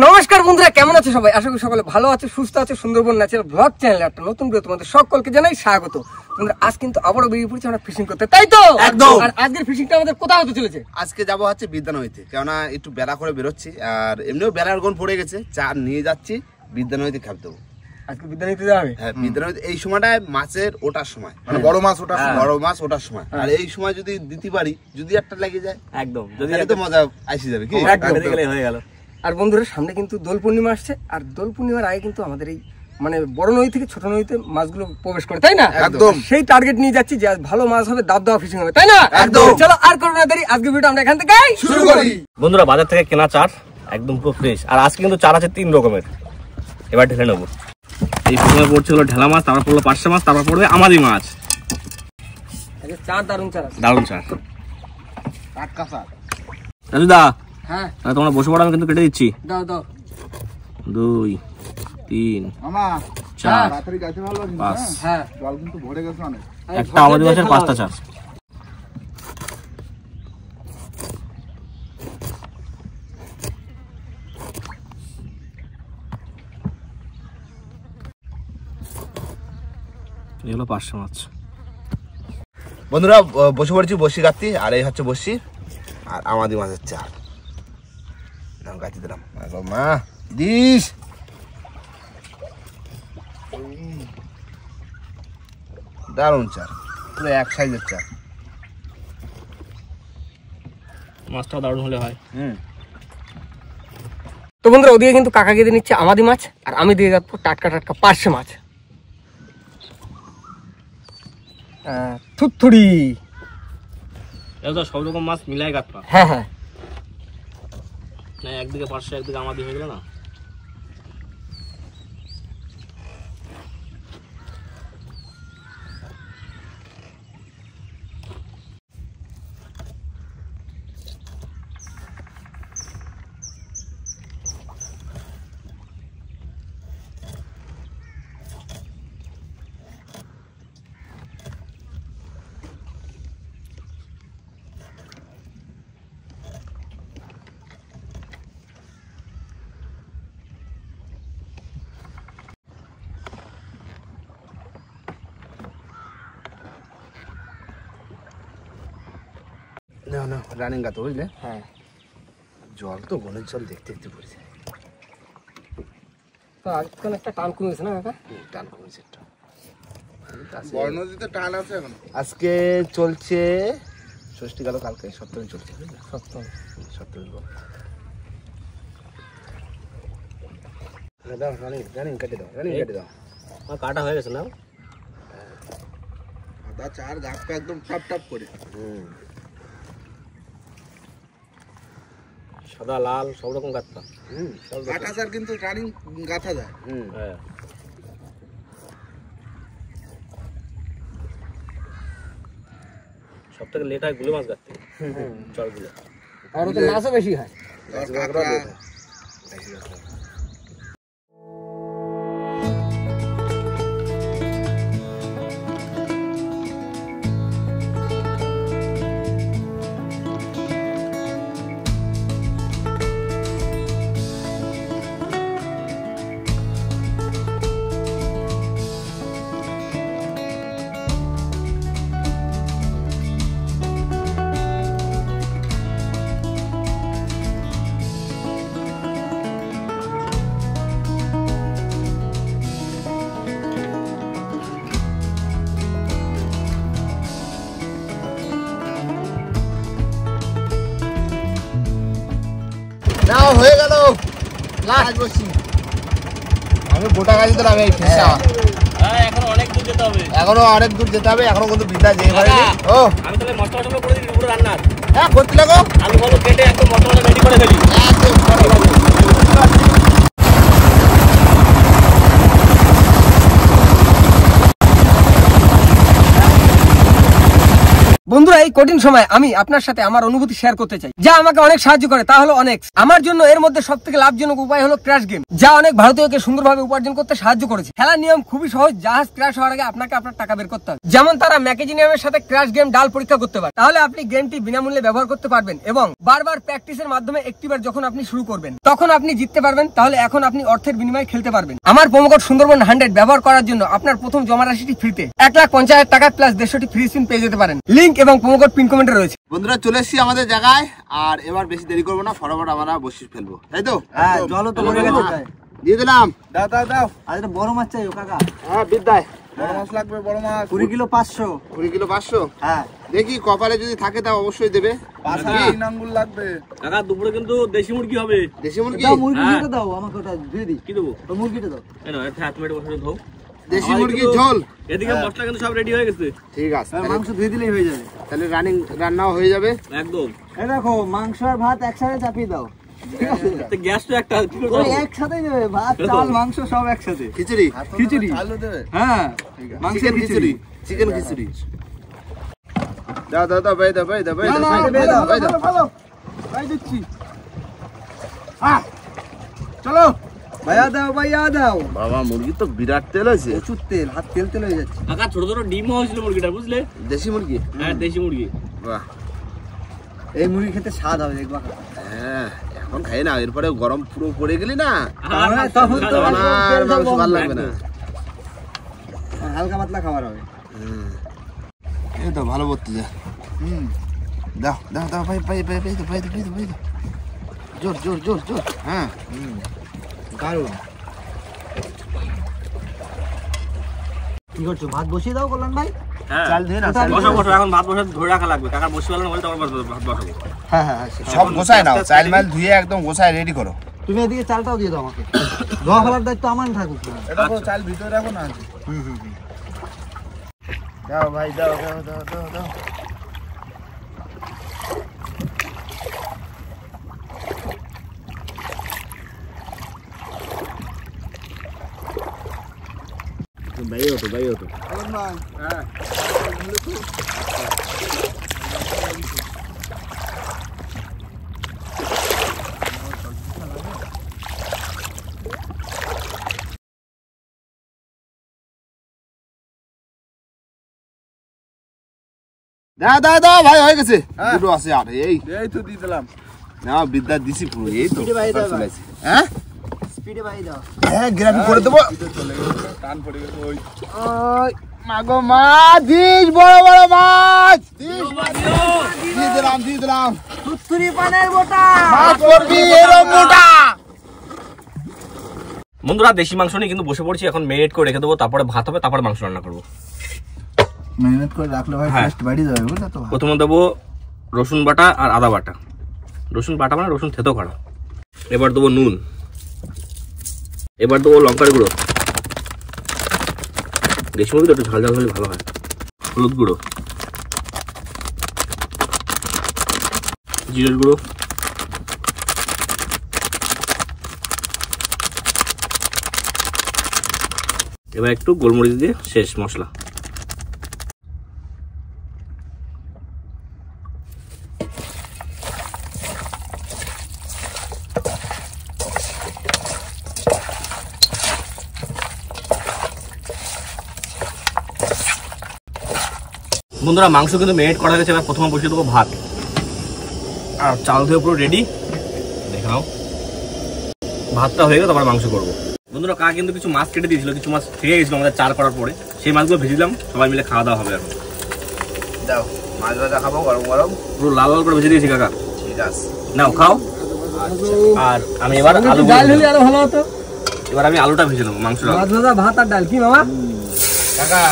নমস্কার বন্ধুরা, কেমন আছে সবাই? আশা করি সকলে ভালো আছে, সুস্থ আছে। সুন্দরবন ন্যাচারাল ব্লগ চ্যানেলে একটা নতুন ভিডিও তোমাদের সকলকে জানাই স্বাগত। বন্ধুরা, আজ কিন্তু আবারও বেরিয়ে পড়ছি আমরা ফিশিং করতে, তাই তো? একদম। আর আজকের ফিশিংটা আমাদের কোথায় হতে চলেছে? আজকে যাবো হচ্ছে বিদ্যানগরীতে, কেননা একটু বেলা করে বেরোচ্ছি, আর এমনিও বেলার গুণ পড়ে গেছে, চা নিয়ে যাচ্ছি বিদ্যানগরীতে খেতে দেবো। আজকে বিদ্যালয়তে যাওয়া হবে। হ্যাঁ, বিদ্যানগরীতে এই সময়টায় মাছের ওঠার সময়, মানে বড় মাছ ওঠার সময়। বড় মাছ ওঠার সময়। আর এই সময় যদি দিতে পারি, যদি একটা লেগে যায় একদম, যদি তো মজা আসি যাবে কি হয়ে গেল। আর বন্ধুরা, সামনে কিন্তু দোল পূর্ণিমা আসছে, আর দোল পূর্ণিমার আগে কিন্তু আমাদের এই মানে বড় নদী থেকে ছোট নদীতে মাছগুলো প্রবেশ করে, তাই না? একদম। সেই টার্গেট নিয়ে যাচ্ছি যে আজ ভালো মাছ হবে, দাব দাওয়া ফিশিং হবে, তাই না? একদম। চলো আর করো না দেরি, আজকে ভিডিও আমরা এখান থেকে শুরু করি। বন্ধুরা, বাজার থেকে কেনা চার একদম পুরো ফ্রেশ। আর আজকে কিন্তু চার আছে 3 রকমের। এবার ঢেলে নেবো। এই প্রথমে পড়ছে হলো ঢেলা মাছ, তারপর পড়লো পার্শে মাছ, তারপর পড়বে আমাদি মাছ। চার দারুন চার আছে। দারুণ চার, টাটকা চার। রাজুদা, হ্যাঁ তাহলে তোমরা বসে পড়ো, আমি কিন্তু কেটে দিচ্ছি। দাও দাও। 2 3 মামা 4 তাড়াতাড়ি গাছে ভালো আছে। 5। হ্যাঁ, জল কিন্তু ভরে গেছে অনেক। একটা আমাদি মাছের 5টা চার। এই হলো পার্শে মাছ। বন্ধুরা, বসে পড়েছি বসি কাটতি, আর এই হচ্ছে বসি আর আমাদের মাছের চার। নাম কাটি দিলাম মা দিস। দারুণ চার, পুরো এক সাইজের চার। মাছটা দারুণ হলে হয়। তো বন্ধুরা, ওদিকে কিন্তু কাকা গেঁদে নিচ্ছে আমাদি মাছ, আর আমি দিয়ে যাবো টাটকা টাটকা পার্শে মাছ। থুতথুড়ি। এটা সব রকম মাছ মিলাই কাটবা। হ্যাঁ হ্যাঁ, না একদিকে পার্শে একদিকে আমাদি হয়ে গেল না। না না, রানিং গাতো বুঝলে। হ্যাঁ জল তো গনের জল দেখতে দেখতে পড়েছে। তো আজকাল একটা টান কমেছে না কাকা? টান কমেছে একটু। বর্ণদিতে টান আছে এখন। আজকে চলছে ষষ্ঠী, গেল কালকে সপ্তমী চলছে। সপ্তম সপ্তমী দাও, রানিং কেটে দাও, রানিং কেটে দাও। আমার কাটা হয়ে গেছে না? আদা চার গাছটা একদম টাপ টাপ করে। সাদা লাল সব রকম গাঁথা। কাটা চার কিন্তু রানিং গাঁথা যায়। হ্যাঁ, সব থেকে লেট হয় গুলো মাছ গাঁথতে। চলগুলো আর ওতে মাছও বেশি হয়। নাও হয়ে গেল লাস্ট বসি। আমি গোটা গাছি দিলাম এই ফেসা। হ্যাঁ, এখনো অনেক দূর যেতে হবে। এখনো অনেক দূর যেতে হবে, এখনো কিন্তু বিদ্যা যেতে পারেনি। ও আমি তাহলে মশলা করে দিই পুরো রান্নার। হ্যাঁ, করতে লাগো। আলু ভালো কেটে একদম মশলা রেডি করে ফেলি। বন্ধুরা এই কঠিন সময় আমি আপনার সাথে আমার অনুভূতি শেয়ার করতে চাই, যা আমাকে অনেক সাহায্য করে, তা হলো অনেক। আমার জন্য এর মধ্যে সব থেকে লাভজনক উপায় হলো ক্র্যাশ গেম, যা অনেক ভারতীয়কে সুন্দরভাবে উপার্জন করতে সাহায্য করেছে। খেলার নিয়ম খুবই সহজ। জাহাজ ক্র্যাশ হওয়ার আগে আপনাকে আপনার টাকা বের করতে হবে। যেমন তারা ম্যাকেজিনিয়ামের সাথে ক্র্যাশ গেম ডাল পরীক্ষা করতে পারে, তাহলে আপনি গেমটি বিনামূল্যে ব্যবহার করতে পারবেন এবং বারবার প্র্যাকটিসের মাধ্যমে একটিবার যখন আপনি শুরু করবেন তখন আপনি জিততে পারবেন। তাহলে এখন আপনি অর্থের বিনিময়ে খেলতে পারবেন। আমার প্রোমো কোড সুন্দরবন 100 ব্যবহার করার জন্য আপনার প্রথম জমা রাশিটি ফ্রিতে 1,50,000 টাকা প্লাস 150টি ফ্রি স্পিন পেয়ে যেতে পারেন। লিংক এবং প্রোমো কোড পিন কমেন্টে রয়েছে। বন্ধুরা চলে এসেছি আমাদের জায়গায়, আর এবার বেশি দেরি করবো না, ফটাফট আমরা বসি ফেলবো, তাই তো? হ্যাঁ জলও তো পড়ে গেছে। দিয়ে দিলাম। দাও দাও দাও। আর এটা বড় মাছ চাই কাকা। হ্যাঁ বিদ্যায় বড় মাছ লাগবে, বড় মাছ 20 কিলো 500। 20 কিলো 500। হ্যাঁ দেখি কপালে যদি থাকে তা অবশ্যই দেবে। 5 আঙ্গুল লাগবে কাকা। দুপুরে কিন্তু দেশি মুরগি হবে। দেশি মুরগি দাও, মুরগিটা দাও আমাকে, ওটা দিয়ে দিই। কি দেবো? তো মুরগিটা দাও। এই নাও, একটা হাত মেরে বসে ধোও। দেশি মুরগির ঝোল। এদিকে মশলা কিন্তু সব রেডি হয়ে গেছে। ঠিক আছে, আর মাংস ধুয়ে দিলেই হয়ে যাবে। তাহলে রান্নাও হয়ে যাবে একদম। এই দেখো মাংস আর ভাত একসাথে চাপিয়ে দাও। ঠিক আছে, তো গ্যাস তো একটা কি করে ওই করবো? একসাথেই দেবে, ভাত চাল মাংস সব একসাথে। খিচুড়ি। খিচুড়ি আলু দেবে। হ্যাঁ মাংসের খিচুড়ি। চিকেন খিচুড়ি। দাও দাও দাও, ভাই দাও ভাই দাও ভাই দাও ভাই দাও। ভালো ভাই দিচ্ছি। চলো ভাইয়া দাও, ভাইয়া দাও। বাবা মুরগি তো বিরাট তেল আছে। প্রচুর তেল, হাত তেল তেল হয়ে যাচ্ছে। কাকা ছোট ছোট ডিম হয়েছিল মুরগিটা, বুঝলে? দেশি মুরগি। হ্যাঁ দেশি মুরগি। বাহ, এই মুরগি খেতে স্বাদ হবে দেখবা। হ্যাঁ এখন খাই না, এরপরে গরম পুরো পড়ে গেলি না, তখন তো তখন আর মাংস ভালো লাগবে না। হালকা পাতলা খাবার হবে। এই তো ভালো বলতে যা। দাও দাও দাও ভাই ভাই ভাই ভাই ভাই ভাই ভাই, জোর জোর জোর জোর। হ্যাঁ দারুণ। কি করছো, ভাত বসিয়ে দাও কল্যাণ ভাই। হ্যাঁ চাল ধুয়ে না, চাল বসো বসো, এখন ভাত বসে ধরে রাখা লাগবে। কাকা বসে গেলেন বলে তারপর ভাত বসাবো। হ্যাঁ হ্যাঁ হ্যাঁ, সব গোছায় নাও, চাল মাল ধুয়ে একদম গোছায় রেডি করো। তুমি এদিকে চালটাও দিয়ে দাও আমাকে। ধোয়া ফেলার দায়িত্ব আমার থাকুক। এটা তো চাল ভিতরে রাখো না। দাও ভাই দাও দাও দাও দাও দাও। ভাই হতো ভাই হতো। হ্যাঁ দাও দাও দাও ভাই, হয়ে গেছে। দুটো আছে আর এই এই তো দিয়ে দিলাম। না বিদ্যা দিছি পুরো। এই তো ভাই দাও। চলে আসছে। হ্যাঁ স্পিডে ভাই দাও। হ্যাঁ গ্রাফি করে দেবো। টান পড়ে গেছে ওই। ওই মাগো মাছ, দিস বড় বড় মাছ, দিস দিয়ে দিলাম দিয়ে দিলাম। তুত্তুরি পানের গোটা। মাছ করবি এরকম মোটা। বন্ধুরা দেশি মাংস নিয়ে কিন্তু বসে পড়ছি। এখন মেরিনেট করে রেখে দেবো, তারপরে ভাত হবে, তারপরে মাংস রান্না করবো। মেহনত করে রাখলে ভাই টেস্ট বাড়ি যাবে, বুঝলে তো? প্রথমে দেবো রসুন বাটা আর আদা বাটা। রসুন বাটা মানে রসুন থেতো করা। এবার দেবো নুন, এবার দেবো লঙ্কার গুঁড়ো। দেশি মুরগি একটু ঝাল ঝাল হলে ভালো হয়। হলুদ গুঁড়ো, জিরের গুঁড়ো, এবার একটু গোলমরিচ দিয়ে শেষ মশলা। বন্ধুরা মাংস কিন্তু মেরিনেট করা গেছে। এবার প্রথমে বসিয়ে দেবো ভাত, আর চাল ধুয়ে পুরো রেডি। দেখে নাও, ভাতটা হয়ে গেলে তারপরে মাংস করবো। বন্ধুরা কাকা কিন্তু কিছু মাছ কেটে দিয়েছিল, কিছু মাছ থেকে গেছিল আমাদের চার করার পরে। সেই মাছগুলো ভেজে দিলাম, সবাই মিলে খাওয়া দাওয়া হবে। এখন দাও মাছ ভাজা খাবো গরম গরম। পুরো লাল লাল করে ভেজে দিয়েছি কাকা। ঠিক আছে নাও খাও। আর আমি এবার আলু ডাল হলে আরো ভালো হতো। এবার আমি আলুটা ভেজে নেবো, মাংস মাছ ভাজা ভাত আর ডাল। কি মামা? কাকা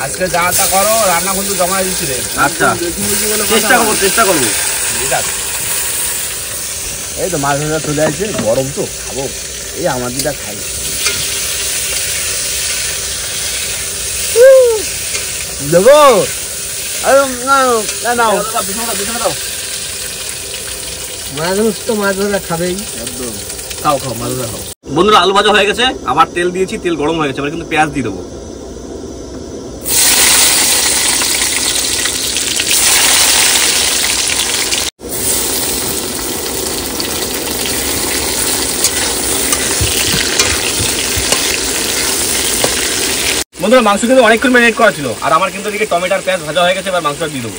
আজকে যা তা করো, রান্না কিন্তু জমা দিচ্ছি রে। আচ্ছা চেষ্টা করবো চেষ্টা করবো। ঠিক আছে। এই তো মাছ ভাজা চলে আসছে, গরম তো খাবো। এই আমার দিদা খাই। দেবো না মানুষ তো মাছ ভাজা খাবেই। খাও খাও মাছ ভাজা খাও। বন্ধুরা আলু ভাজা হয়ে গেছে, আবার তেল দিয়েছি, তেল গরম হয়ে গেছে। এবার কিন্তু পেঁয়াজ দিয়ে দেবো। বন্ধুরা মাংস কিন্তু অনেকক্ষণ ম্যারিনেট করা ছিল, আর আমার কিন্তু এদিকে টমেটো আর পেঁয়াজ ভাজা হয়ে গেছে, এবার মাংসটা দিয়ে দেবো।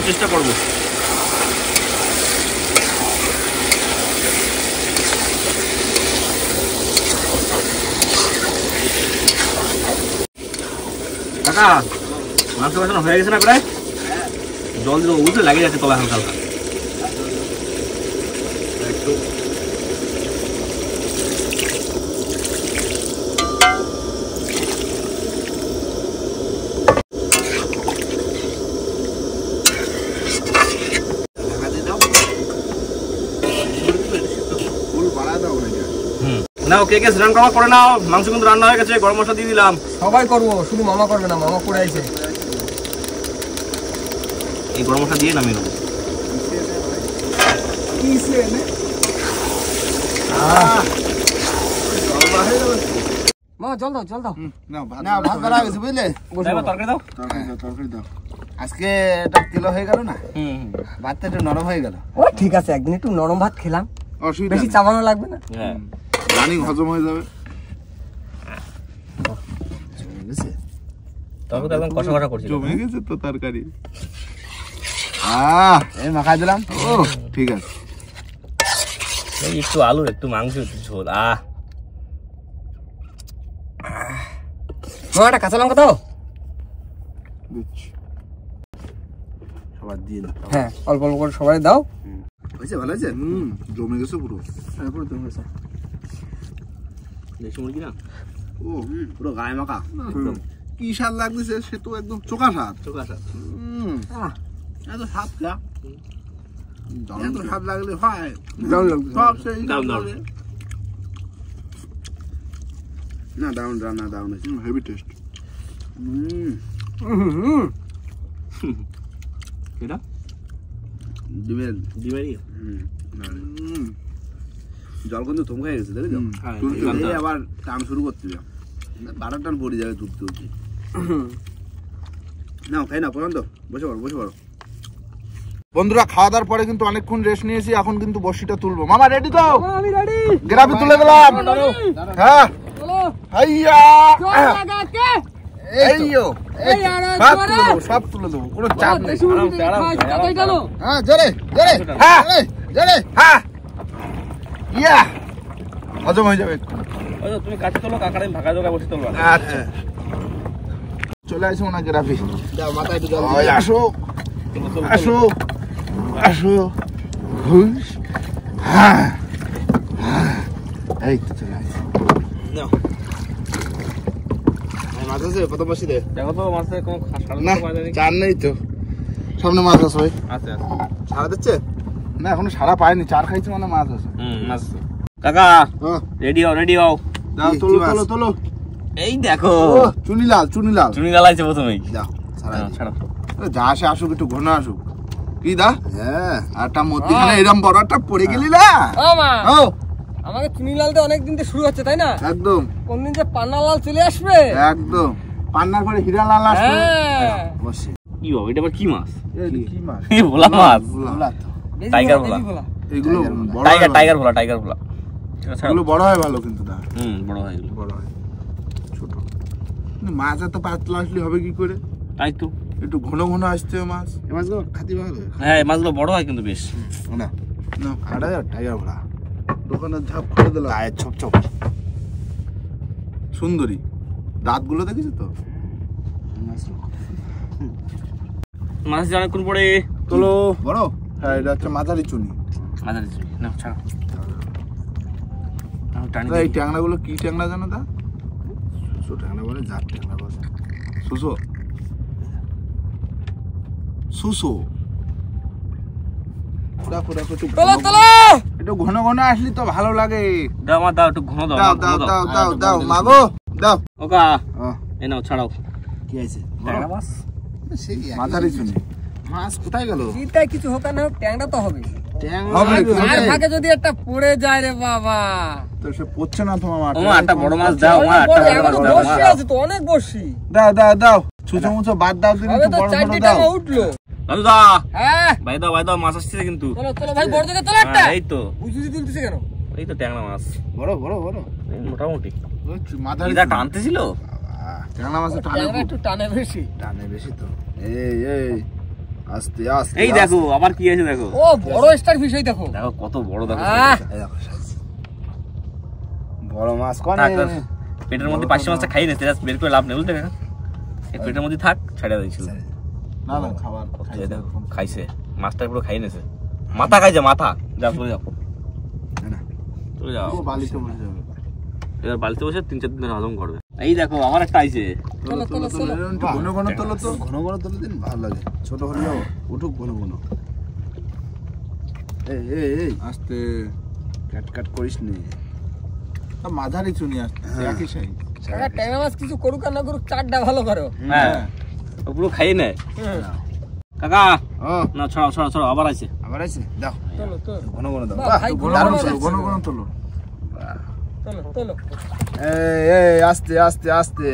চেষ্টা করবো কাকা, মাংস বাসানো হয়ে গেছে না প্রায়? জল দিয়ে উঠে লাগে যাচ্ছে তলায় হালকা হালকা। নাও কে কে স্নান করে নাও, মাংস কিন্তু রান্না হয়ে গেছে, গরম মশলা দিয়ে দিলাম। সবাই করবো, শুধু মামা করবে না, মামা করে আইছে। এই গরম মশলা দিয়ে নামিয়ে নেবো। মামা জল দাও, জল দাও। না ভাত করা গেছে বুঝলে, তরকারি দাও। তরকারি দাও। আজকে এটা কিলো হয়ে গেল না, ভাতটা একটু নরম হয়ে গেল। ও ঠিক আছে, একদিন একটু নরম ভাত খেলাম, অসুবিধা বেশি নেই, চাবানো লাগবে না। হ্যাঁ রানিং হজম হয়ে যাবে। তরকারি একদম কষা কষা করছি। জমে গেছে তো তরকারি। এই মাখাই দিলাম। ও ঠিক আছে, এই একটু আলু, একটু মাংস, একটু ঝোল। মামা একটা কাঁচা লঙ্কা দাও। দিচ্ছি। সবার দিয়ে দাও। হ্যাঁ, অল্প অল্প করে সবাই দাও। হয়েছে, ভালো হয়েছে। জমে গেছে পুরো। তারপরে তো হয়েছে। দেশি মুরগি না, ও পুরো গায়ে মাখা। কি স্বাদ লাগতেছে, সে তো একদম চোখা স্বাদ। চোখা স্বাদ। এত স্বাদ খা, এত স্বাদ লাগলে হয়। দারুণ লাগছে। সব সেই দারুণ। না দারুণ রান্না, দারুণ হয়েছে, হেভি টেস্ট। এটা ডিমেরই। জল কিন্তু থমকে গেছে, দেখেছো? আবার টান শুরু করতে যাও, 12 টান পড়ে যাবে তুলতে তুলতে। নাও খাই না পর্যন্ত, বসে পড়ো। বন্ধুরা খাওয়া দাওয়ার পরে কিন্তু অনেকক্ষণ রেস্ট নিয়েছি, এখন কিন্তু বড়শিটা তুলবো। মামা রেডি তো? আমি রেডি। গ্রাফি তুলে দিলাম। হ্যাঁ চলো। হাইয়া, লাগাকে। এইও এই আর সব তুলে দেবো, কোনো চাপ নেই। কতই গেল? হ্যাঁ জোরে হ্যাঁ জোরে হ্যাঁ, ইয়া হজম হয়ে যাবে। তুমি কাটতে তোলো, কাকার আমি ফাঁকা জায়গায় বসে তোলো। আচ্ছা চলে আসো না গ্রাফি, মাথায় একটু জল আসো আসো আসো। হ্যাঁ এই তো চলে আসো। মাছ আছে প্রথম বসি দে, দেখো তো মাছের কোনো না চার নেই তো, সামনে মাছ আছে ভাই। আচ্ছা সারা দিচ্ছে না, এখনো সারা পায়নি, চার খাইছে মানে মাছ আছে। মাছ। কাকা রেডি হও। দাও তোলো। এই দেখো চুনি লাল লাগাইছে প্রথমেই। দাও ছাড়ো। যা আসে আসুক, একটু ঘন আসুক। কি দা? হ্যাঁ, একটা মধ্যখানে এরকম বড় একটা পড়ে গেলি না। মামা ও আমাকে চুনিলাল তো অনেক দিন থেকে শুরু হচ্ছে, তাই না? একদম কোন দিন যে পান্নালাল চলে আসবে। একদম পান্নার পরে হীরা লাল আসবে। হ্যাঁ বসে কি হবে এটা? আবার কি মাছ? কি মাছ? এই ভোলা মাছ। ভোলা তো। টাইগার ভোলা। এগুলো বড় টাইগার ভোলা। এগুলো বড় হয় ভালো, কিন্তু দা বড় হয় এগুলো। বড় হয়, ছোট মাছ এত পাতলা আসলে হবে কি করে? তাই তো, একটু ঘন ঘন আসতে হবে মাছ। এই মাছগুলো খাতি ভালো। হ্যাঁ মাছগুলো বড় হয় কিন্তু বেশ। না না কাটা যাও, টাইগার ভোলা দোকানের ঝাপ খুলে দিল, গায়ের ছোপ সুন্দরী, দাঁতগুলো দেখেছো তো? মাছ অনেকক্ষণ পরে তোলো। বড়? হ্যাঁ এটা হচ্ছে মাঝারি চুনি। না ছাড়ো। এই ট্যাংরা গুলো কি ট্যাংরা জানো দা? সুসো ট্যাংরা বলে, জাত ট্যাংরা বলে। সুসো দেখো একটু ঘন ঘন আসলি তো ভালো লাগে। দাও মা, দাও একটু ঘন দাও। দাও মাগো দাও। ওকা এই নাও, ছাড়াও। কি আছে? ট্যাংরা মাছ মাঝারি চুনি। মাছ কোথায় গেল? শীতকালে কিছু হোক আর না হোক, ট্যাংরা তো হবে। হবে আর ফাঁকে যদি একটা পড়ে যায় রে বাবা, তো সে পড়ছে না তোমার মাছ। ওমা একটা বড় মাছ দাও, মা একটা বড় মাছ দাও। বসে আছে তো, অনেক বসি। দাও ছুঁচো মুচো বাদ দাও, দিন হবে একটু তো বড় 4টি বড় দাও। টাকা উঠলো। দাদা হ্যাঁ ভাই দাও মাছ আসছে কিন্তু। চলো চলো ভাই, বড় দেখে তোলো একটা। এই তো বুঝুজি তুলতেছে কেন? এই তো ট্যাংরা মাছ বড় বড় বড় এই মোটামুটি মাথার এটা টানতেছিল। ট্যাংরা মাছের ট্যাংরা একটু টানে বেশি। টানে বেশি তো। এই এই আস্তে আস্তে এই দেখো আবার কি আছে দেখো। ও বড় স্টার ফিশ, এই দেখো। দেখো কত বড় দেখো। এই দেখো size। বড় মাছ কোন পেটের মধ্যে পাঁচশো মাছটা খাই নিয়েছে, বের করে লাভ নেই বুঝতে না। এই পেটের মধ্যে থাক ছাড়িয়ে দিয়েছিল। না না খাবার এই দেখো খাইছে মাছটা পুরো খাই নিয়েছে, মাথা খাইছে মাথা। যাও চলে যাও চলে যাও, ও বালিতে বসে যাবে। এবার বাড়িতে বসে 3-4 দিন হজম করবে। এই দেখো আমার একটা আইছে। চলো চলো চলো। ঘন ঘন তোলো তো, ঘন ঘন তোলো দিন ভালো লাগে। ছোট হলেও উঠুক ঘন ঘন। এই এই এই আস্তে কাট কাট করিস নি। মাঝারি চুনি আসতে একই সাইজ। কাকা ট্যাংরা মাছ কিছু করুক আর না করুক, চারটা ভালো করো। হ্যাঁ ও পুরো খাই নেয়। কাকা ও না ছড়াও আবার আছে। আবার আছে দাও চলো চলো ঘন ঘন দাও। বাহ, ভাই, ঘন ঘন ঘন ঘন তোলো, ঘন ঘন তোলো। চলো চলো। এই এই আস্তে আস্তে আস্তে।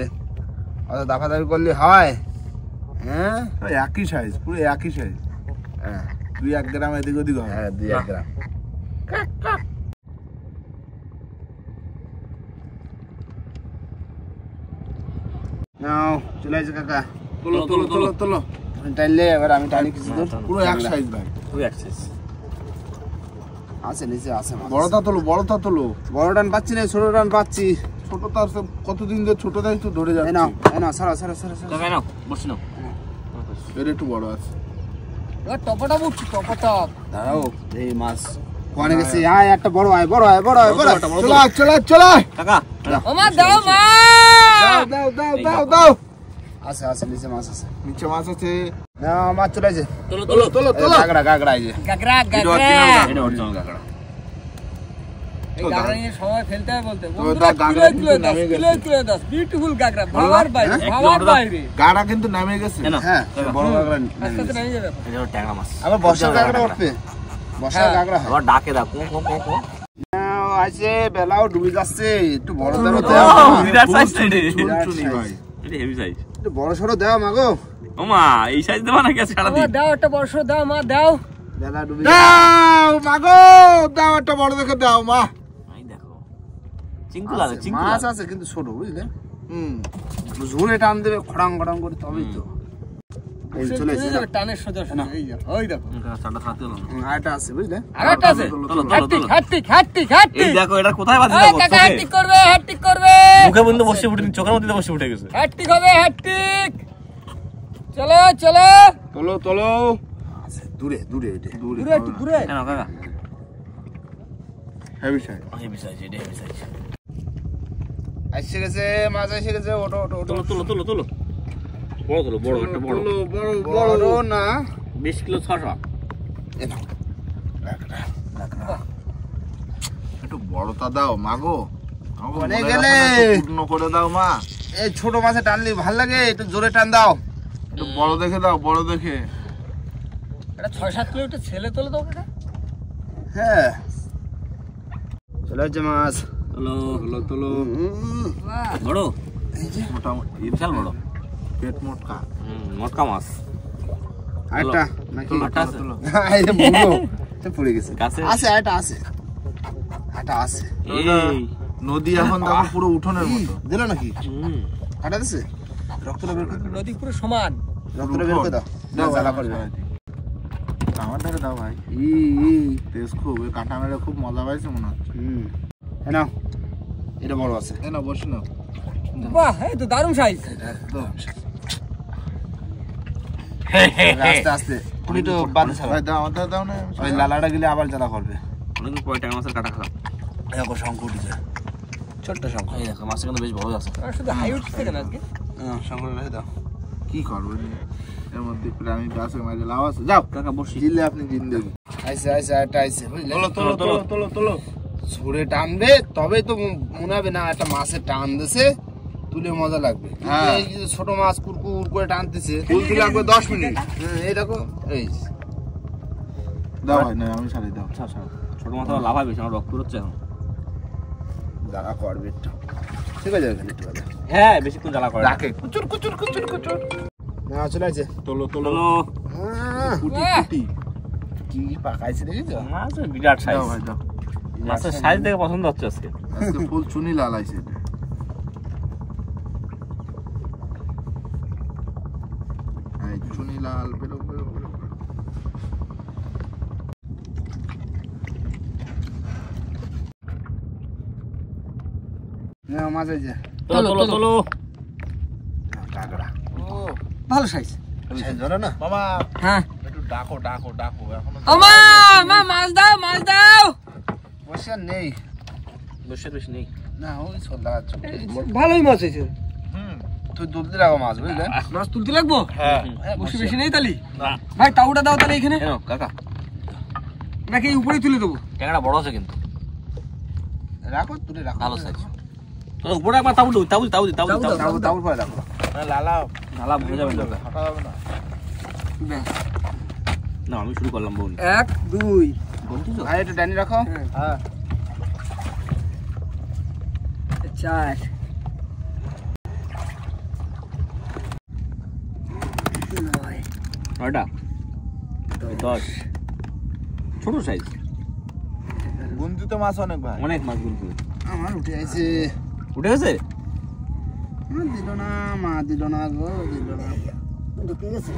অত দাফাদাফি করলে হয়? হ্যাঁ একই সাইজ, পুরো একই সাইজ। হ্যাঁ 2-1 গ্রাম এদিক ওদিক হবে। হ্যাঁ 2-1 গ্রাম। নাও চলে আসে কাকা। তোলো তোলো তোলো তোলো টাইলে এবার আমি টানি কিছু দূর। পুরো এক সাইজ ভাই। তুই অ্যাক্সেস আছে নিচে আছে মাছ। বড়টা তোলো, বড়টা তোলো। বড় টান পাচ্ছি না, ছোট টান পাচ্ছি। ছোট তার কতদিন ধরে ছোট দাই তো ধরে যাচ্ছে। এই নাও সারা সারা সারা সারা। কাকা নাও বসে নাও। এর একটু বড় আছে। এবার টপটা উঠছি, টপটপ। দাঁড়াও এই মাছ কোনে গেছে। আয় একটা বড় আয়, বড় আয়, বড় আয়, বড় আয়। চলো চলো চলো কাকা ওমা দাও মা। দাও দাও দাও দাও দাও। আছে আছে নিচে মাছ আছে, নিচে মাছ আছে। না মাছ চলে আসে। তোলো তোলো তোলো তোলো। গাগড়া গাগড়া এই যে গাগরা এটা গাগরা। অরিজিনাল কাকা। এই গাগরা নিয়ে সময় ফেলতে হয় বলতে। তো দা গাগরা কিন্তু নামে গেছে। কিলো 10 বিউটিফুল গাগরা, ভাবার বাইরে, ভাবার বাইরে। গাগরা কিন্তু নামে গেছে। হ্যাঁ বড় গাগরা আস্তে আস্তে নেমে যাবে। এটা হলো ট্যাংরা মাছ। আবার বর্ষার গাগরা উঠবে। বর্ষার গাগরা হয়। আবার ডাকে দাও কো কো কো কো। নাও আছে বেলাও ডুবে যাচ্ছে। একটু বড় দাও ও, দাও। বিরাট সাইজ রে। চুনচুনি ভাই। এটা হেভি সাইজ। একটু বড় সরো দাও মাগো। ওমা এই সাইজ দেবা নাকি সারা মা দিন? দাও একটা বর্ষ দাও মা, দাও। বেলা ডুবে দাও মাগো। দাও একটা বড় দেখে দাও মা। এই দেখো চিঙ্কু লাগে চিঙ্কু। মাছ আছে কিন্তু ছোট বুঝলে। ঝুড়ে টান দেবে খড়াং খড়াং করে তবেই তো। এই চলে এসে যাবে টানের সোজা সোজা। এই যা, ওই দেখো। সাড়ে সাথে হলো। আটা আছে বুঝলে। আরেকটা আছে। তোলো, তোলো, হ্যাট্রিক তোলো। Hat-trick hat-trick hat-trick. এই দেখো এটা কোথায় বাজে এই দেখো কাকা চোখে। হ্যাট্রিক করবে, হ্যাট্রিক করবে। মুখে বন্ধ বসে উঠে চোখের মধ্যে বসে উঠে গেছে। হ্যাট্রিক হবে, হ্যাট্রিক। চলো চলো। তোলো তোলো। আছে দূরে দূরে এটা দূরে। ঘুরে একটু ঘুরে। কেন কাকা? Heavy size. হেভি সাইজ এটা হেভি সাইজ। এসে গেছে মাছ এসে গেছে। ওটো ওটো ওটো। তোলো তোলো তোলো তোলো। বড় তোলো বড় একটা বড়। তোলো বড় বড় না। 20 কিলো 600। এ নাও। লাকড়া লাকড়া। একটু বড়টা দাও মাগো। মনে গেলে পূর্ণ করে দাও মা। এই ছোট মাছে টানলে ভাল লাগে, একটু জোরে টান দাও। একটু বড় দেখে দাও, বড় দেখে। এটা 6-7 কিলো একটা ছেলে তোলে তো কাকা। হ্যাঁ চলে যাচ্ছে মাছ। তোলো তোলো তোলো। বাহ। বড় মোটামুটি বিশাল বড়। পেট মোটকা। মটকা মাছ। আরেকটা নাকি? আরেকটা আছে? এই যে বলবো তো পড়ে গেছে। কাছে? আছে আরেকটা আছে। আরেকটা আছে। এই নদী এখন দেখো পুরো উঠোনের মতো। দিল নাকি? আটা দিছে? রক্তটা বের করে দাও। নদী পুরো সমান। রক্তটা বের করে দাও। দাও জ্বালা করবে। আমার ধারে দাও ভাই। ই ই তেজ খুব, এই কাঁটা মেরে খুব মজা পাইছে মনে হচ্ছে। এই নাও। এটা বড় আছে। এ না বসে নাও। বাহ, এই তো দারুণ সাইজ। একদম। আস্তে আস্তে তুমি তো বাদে ছাড়ো। ভাই দাও, আমার ধারে দাও না। ওই লালাটা গেলে আবার জ্বালা করবে। অনেকদিন পরে ট্যাংরা মাছের কাটা খেলাম। দেখো শঙ্খ উঠেছে। ছোট্ট শঙ্খ। এই দেখো মাছটা কিন্তু বেশ বড় আছে। আর শুধু হাই উঠছে কেন আজকে? শঙ্খ রেখে দাও। কি করবো নি? এর মধ্যে প্রাণী গাছে মাঝে লাভ আছে। যাও কাকা বসি। জিলে আপনি জিন্দেগি। আইসে আইসে একটা আইসে বুঝলে। তোলো তোলো তোলো তোলো তোলো। ছুঁড়ে টানবে তবেই তো মনে হবে না একটা মাছের টান দিছে, তুলে মজা লাগবে। হ্যাঁ। এই যে ছোট মাছ কুরকুর করে টানতেছে, তুলতে লাগবে 10 মিনিট। এই দেখো এই দাও ভাই, না আমি ছাড়ি দাও। ছোট মাছ লাভ হয় বেশি, আমার রক্ত হচ্ছে এখন। জায়গা করবে একটু, ঠিক আছে এখানে একটু কথা হ্যাঁ বেশিক্ষণ জ্বালা করে না। ডাকে কুচুর কুচুর কুচুর কুচুর। না চলে আসছে। তোলো তোলো। চলো কি পাকাইছে দেখেছো? মাছ বিরাট সাইজ। দাও ভাই দাও। মাছের সাইজ দেখে পছন্দ হচ্ছে আজকে। আজকে ফুল চুনি লাল আইছে। এই চুনি লাল বেরো বেরো বেরো। না মাছ আইছে। তোলো তোলো তোলো। কাকড়া। ভালো সাইজ। সাইজ ধরো না মামা হ্যাঁ একটু ডাকো ডাকো ডাকো এখনো আমা মা মাছ দাও মাছ দাও। বসে আর নেই। বসে বেশি নেই। না ওই ছোট লাগাচ্ছ। ভালোই মাছ হয়েছে। তুই তুলতে রাখো মাছ বুঝলে? মাছ তুলতে লাগবো? হ্যাঁ বসে বেশি নেই তালি? না ভাই টাউটা দাও তাহলে এখানে কেন কাকা? নাকি এই উপরেই তুলে দেবো? ট্যাংরা বড় আছে কিন্তু রাখো তুলে রাখো ভালো সাইজ। তো উপরে একবার তাবু দাও তাবু তাবু তাবু তাবু তাও তাও পরে রাখো না লালা ঢালা ভরে যাবে না। হাঁটা যাবে না ব্যাস। না আমি শুরু করলাম বোন। 1 2 ভাই একটু ডানি রাখো হ্যাঁ 4 নয়টা 10 ছোট সাইজ গুনতি তো মাছ অনেক ভাই অনেক মাছ গুনতে আমার উঠে আছে উঠে গেছে। দিল না মা দিল না গো দিল না ঢুকে গেছে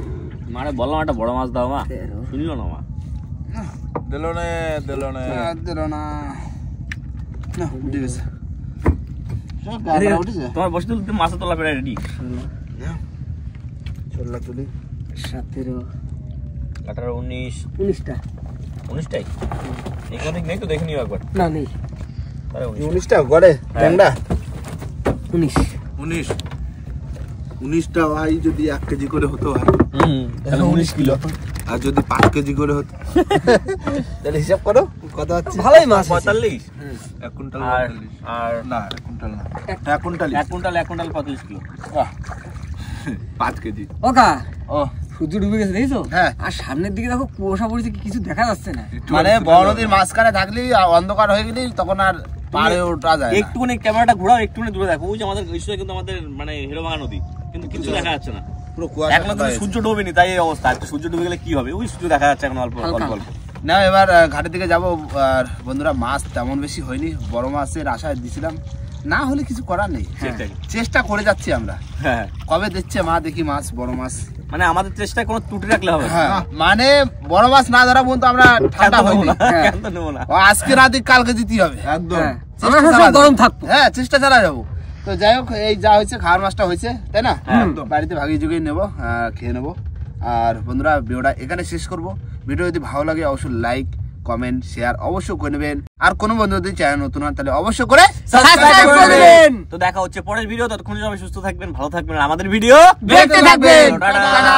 মারে বললাম একটা বড় মাছ দাও মা, শুনিল না মা। দিল না দিল না দিল না না উঠে গেছে তোমার বসে তুলতে মাছের তোলা প্রায় রেডি। চল্লা তুলি 17 18 19 19টা 19টাই এখানে নেই তো দেখে নিও একবার। না নেই তাহলে 19টা গড়ে ট্যাংরা 19 19টা ভাই যদি 1 কেজি করে হতো ভাই তাহলে 19 কিলো। আর যদি 5 কেজি করে হতো তাহলে হিসাব করো কত হচ্ছে ভালোই মাছ আছে। 45 1 কুইন্টাল আর 45 আর না 1 কুইন্টাল না 1 কুইন্টাল 1 কুইন্টাল 45 কিলো। 5 কেজি ওকা ও সূর্য ডুবে গেছে দেখছো? হ্যাঁ। আর সামনের দিকে দেখো কুয়াশা পড়েছে, কিছু দেখা যাচ্ছে না। মানে বড় নদীর মাঝখানে থাকলি অন্ধকার হয়ে গেলি তখন আর পারে ওঠা যায় না। একটুখানি ক্যামেরাটা ঘোরাও, একটুখানি দূরে দেখো। ওই যে আমাদের ওই কিন্তু আমাদের মানে হিরোভাঙা নদী, কিন্তু কিছু দেখা যাচ্ছে না। পুরো কুয়াশা এখন তো সূর্য ডোবেনি, তাই এই অবস্থা। আর সূর্য ডুবে গেলে কি হবে? ওই সূর্য দেখা যাচ্ছে এখন অল্প অল্প অল্প। না এবার ঘাটের দিকে যাবো। আর বন্ধুরা মাছ তেমন বেশি হয়নি, বড় মাছের আশায় দিছিলাম, না হলে কিছু করার নেই। সেটাই। চেষ্টা করে যাচ্ছি আমরা, হ্যাঁ, কবে দিচ্ছে মা দেখি মাছ, বড় মাছ। মানে আমাদের চেষ্টায় কোনো ত্রুটি রাখলে হবে না। হ্যাঁ মানে বড় মাছ না ধরা পর্যন্ত আমরা ঠান্ডা কেন হইনি। নেবো না? হ্যাঁ। কেন নেবো না? আজকে রাতে কালকে দিতে হবে একদম। হ্যাঁ। চেষ্টা আমরা সব চালা গরম যাবো। থাকবো। হ্যাঁ চেষ্টা চালা যাবো। তো যাই হোক, এই যা হয়েছে খাওয়ার মাছটা হয়েছে, তাই না? হ্যাঁ। বাড়িতে ভাগিয়ে জুগিয়ে নেবো, খেয়ে নেবো। আর বন্ধুরা ভিডিওটা এখানে শেষ করব। ভিডিও যদি ভালো লাগে অবশ্যই লাইক কমেন্ট শেয়ার অবশ্যই করে নেবেন। আর কোনো বন্ধু যদি চ্যানেল নতুন হন তাহলে অবশ্যই করে সাবস্ক্রাইব করে দেবেন। তো দেখা হচ্ছে পরের ভিডিও। ততক্ষণ সবাই সুস্থ থাকবেন, ভালো থাকবেন, আর আমাদের ভিডিও দেখতে থাকবেন। টাটা। টাটা।